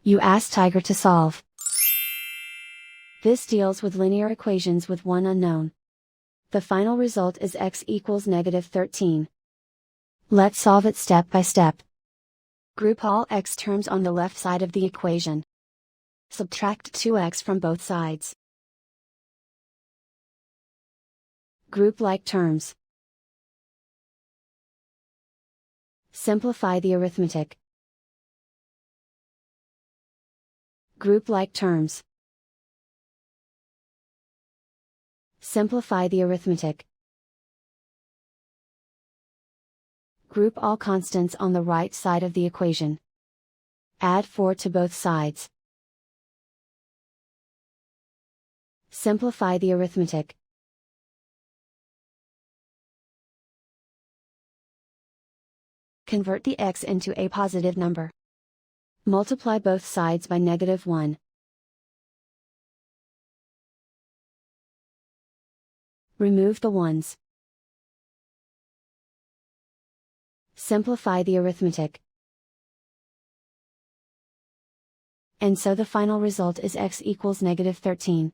You ask Tiger to solve. This deals with linear equations with one unknown. The final result is x equals -13. Let's solve it step by step. Group all x terms on the left side of the equation. Subtract 2x from both sides. Group like terms. Simplify the arithmetic. Group like terms. Simplify the arithmetic. Group all constants on the right side of the equation. Add 4 to both sides. Simplify the arithmetic. Convert the x into a positive number. Multiply both sides by -1. Remove the ones. Simplify the arithmetic. And so the final result is x equals -13.